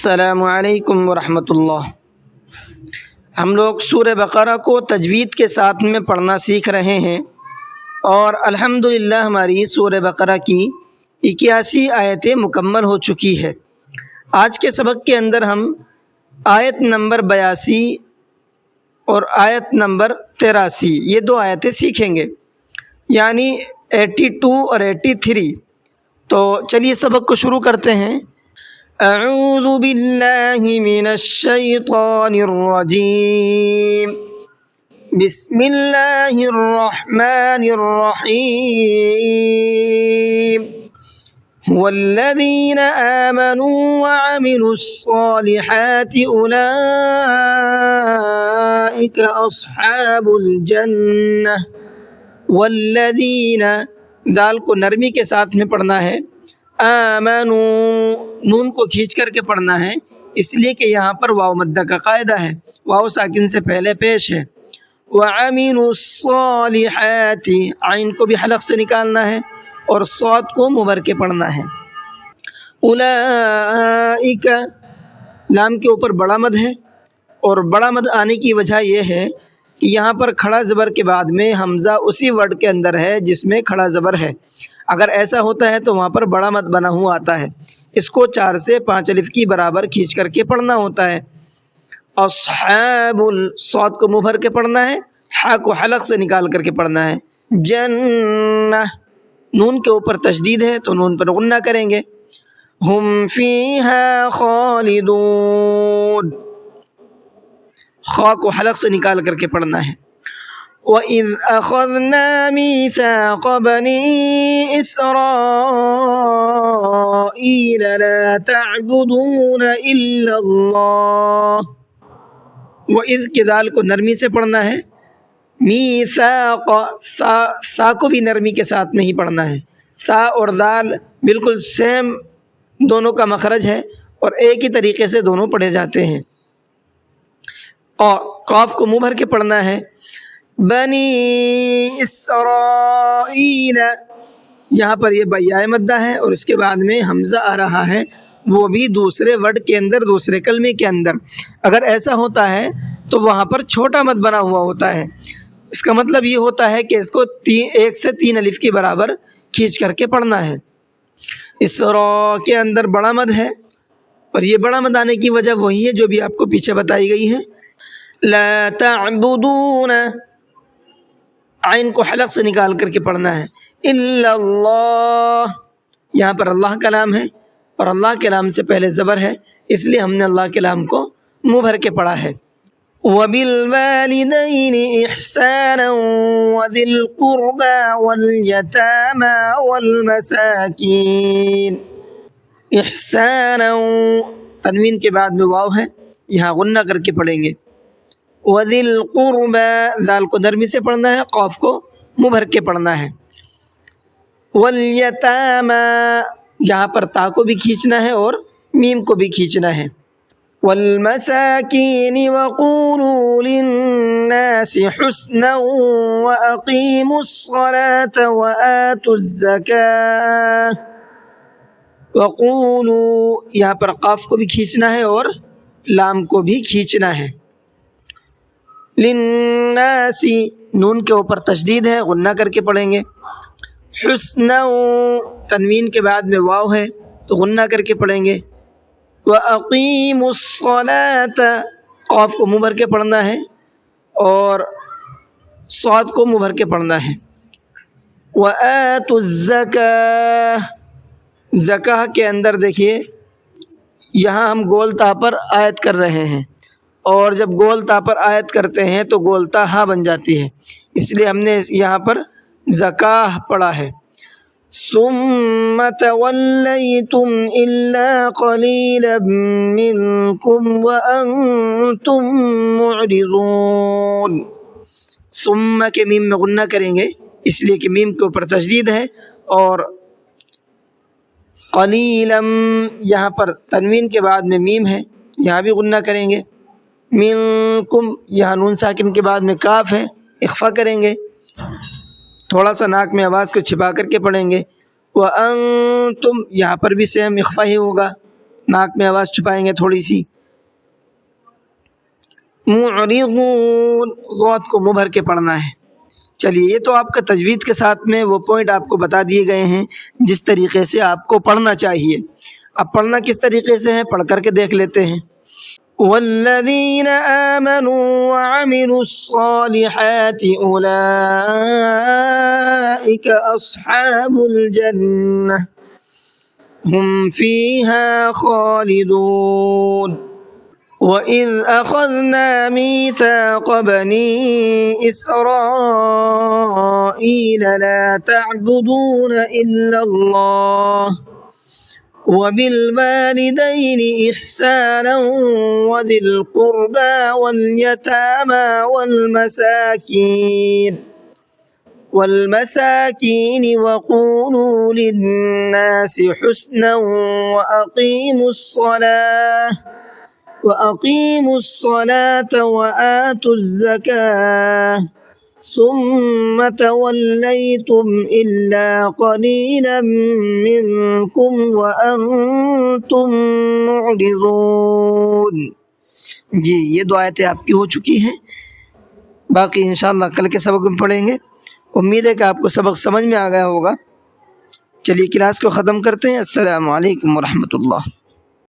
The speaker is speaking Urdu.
السلام علیکم ورحمۃ اللہ۔ ہم لوگ سورہ بقرہ کو تجوید کے ساتھ میں پڑھنا سیکھ رہے ہیں اور الحمدللہ ہماری سورہ بقرہ کی 81 آیتیں مکمل ہو چکی ہے۔ آج کے سبق کے اندر ہم آیت نمبر 82 اور آیت نمبر 83 یہ دو آیتیں سیکھیں گے، یعنی 82 اور 83۔ تو چلیے سبق کو شروع کرتے ہیں۔ اعوذ باللہ من الشیطان الرجیم، بسم اللہ الرحمن الرحیم۔ والذین آمنوا وعملوا الصالحات اولئک اصحاب الجنہ۔ والذین، دال کو نرمی کے ساتھ میں پڑھنا ہے۔ آمنوا، نون کو کھینچ کر کے پڑھنا ہے، اس لیے کہ یہاں پر واو مدہ کا قاعدہ ہے، واو ساکن سے پہلے پیش ہے۔ وعملوا الصالحات، عین کو بھی حلق سے نکالنا ہے اور صاد کو مبر کے پڑھنا ہے۔ اولئک، لام کے اوپر بڑا مد ہے، اور بڑا مد آنے کی وجہ یہ ہے کہ یہاں پر کھڑا زبر کے بعد میں حمزہ اسی ورڈ کے اندر ہے جس میں کھڑا زبر ہے۔ اگر ایسا ہوتا ہے تو وہاں پر بڑا مد بنا ہوا آتا ہے، اس کو 4 سے 5 الف کی برابر کھینچ کر کے پڑھنا ہوتا ہے۔ اصحاب، صاد کو مبھر کے پڑھنا ہے، ہا کو حلق سے نکال کر کے پڑھنا ہے۔ جنہ، نون کے اوپر تشدید ہے تو نون پر غنہ کریں گے۔ ہم فیہا خالدون، خا کو حلق سے نکال کر کے پڑھنا ہے۔ وَإِذْ أَخَذْنَا مِيثَاقَ بَنِي إِسْرَائِيلَ لَا تَعْبُدُونَ إِلَّا اللَّهَ۔ وَإِذْ کے دال کو نرمی سے پڑھنا ہے۔ میثاق، سا کو بھی نرمی کے ساتھ میں ہی پڑھنا ہے۔ سا اور دال بالکل سیم دونوں کا مخرج ہے اور ایک ہی طریقے سے دونوں پڑھے جاتے ہیں۔ اور قاف کو منہ بھر کے پڑھنا ہے۔ بنی اسرائیل، یہاں پر یہ بیائے مدہ ہے اور اس کے بعد میں حمزہ آ رہا ہے، وہ بھی دوسرے ورڈ کے اندر، دوسرے کلمے کے اندر۔ اگر ایسا ہوتا ہے تو وہاں پر چھوٹا مد بنا ہوا ہوتا ہے، اس کا مطلب یہ ہوتا ہے کہ اس کو 1 سے 3 الف کی برابر کھینچ کر کے پڑھنا ہے۔ اسرا کے اندر بڑا مد ہے اور یہ بڑا مد آنے کی وجہ وہی ہے جو بھی آپ کو پیچھے بتائی گئی ہے۔ لا تعبدون، عین کو حلق سے نکال کر کے پڑھنا ہے۔ الا اللہ، یہاں پر اللہ کا نام ہے اور اللہ کے نام سے پہلے زبر ہے، اس لیے ہم نے اللہ کے نام کو منہ بھر کے پڑھا ہے۔ وبالوالدین احسانا وذی القربى والیتامى والمساکین۔ احسانا، تنوین کے بعد میں واو ہے، یہاں غنہ کر کے پڑھیں گے۔ وذی القربى، دال کو نرمی سے پڑھنا ہے، قاف کو منہ بھر کے پڑھنا ہے۔ والیتامى، یہاں پر تا کو بھی کھینچنا ہے اور میم کو بھی کھینچنا ہے۔ والمساکین وقولوا للناس حسنا واقیموا الصلاة وآتوا الزکاة۔ وقولوا، یہاں پر قاف کو بھی کھینچنا ہے اور لام کو بھی کھینچنا ہے۔ للناس، نون کے اوپر تشدید ہے، غنہ کر کے پڑھیں گے۔ حسنا، تنوین کے بعد میں واو ہے تو غنہ کر کے پڑھیں گے۔ وَأَقِيمُوا الصَّلَاةَ، قاف کو منہ بھر کے پڑھنا ہے اور صاد کو منہ بھر کے پڑھنا ہے۔ وَآتُوا الزَّكَاةَ، زکاہ کے اندر دیکھیے یہاں ہم گول تا پر آیت کر رہے ہیں، اور جب گول تا پر آیت کرتے ہیں تو گول تا ہا بن جاتی ہے، اس لیے ہم نے یہاں پر زکاہ پڑھا ہے۔ ثم تولیتم الا قلیلا منکم وانتم معرضون۔ ثم کے میم میں غنہ کریں گے، اس لیے کہ میم کے اوپر تشدید ہے، اور قلیلا، یہاں پر تنوین کے بعد میں میم ہے، یہاں بھی غنہ کریں گے۔ منکم، یہاں نون ساکن کے بعد میں کاف ہے، اخفا کریں گے، تھوڑا سا ناک میں آواز کو چھپا کر کے پڑھیں گے۔ وَأَنتُمْ، یہاں پر بھی سیم اخفا ہی ہوگا، ناک میں آواز چھپائیں گے تھوڑی سی. معرضون غوط کو منہ بھر کے پڑھنا ہے. چلیے یہ تو آپ کا تجوید کے ساتھ میں وہ پوائنٹ آپ کو بتا دیے گئے ہیں جس طریقے سے آپ کو پڑھنا چاہیے. اب پڑھنا کس طریقے سے ہے پڑھ کر کے دیکھ لیتے ہیں. والذین آمنوا وعملوا الصالحات اولئک اصحاب الجنہ هم فیہا خالدون. وَإِذْ أَخَذْنَا مِيثَاقَ بَنِي إِسْرَائِيلَ لَا تَعْبُدُونَ إِلَّا اللَّهَ وَبِالْوَالِدَيْنِ إِحْسَانًا وَذِي الْقُرْبَى وَالْيَتَامَى وَالْمَسَاكِينِ وَقُولُوا لِلنَّاسِ حُسْنًا وَأَقِيمُوا الصَّلَاةَ وَآتُوا الزَّكَاةَ ثُمَّ تَوَلَّيْتُمْ إِلَّا قَلِيلًا مِّنكُمْ وَأَنتُم مُّعْرِضُونَ. جی یہ دو آیتیں آپ کی ہو چکی ہیں. باقی انشاءاللہ کل کے سبق میں پڑھیں گے. امید ہے کہ آپ کو سبق سمجھ میں آ گیا ہوگا. چلیے کلاس کو ختم کرتے ہیں. السلام علیکم ورحمۃ اللہ.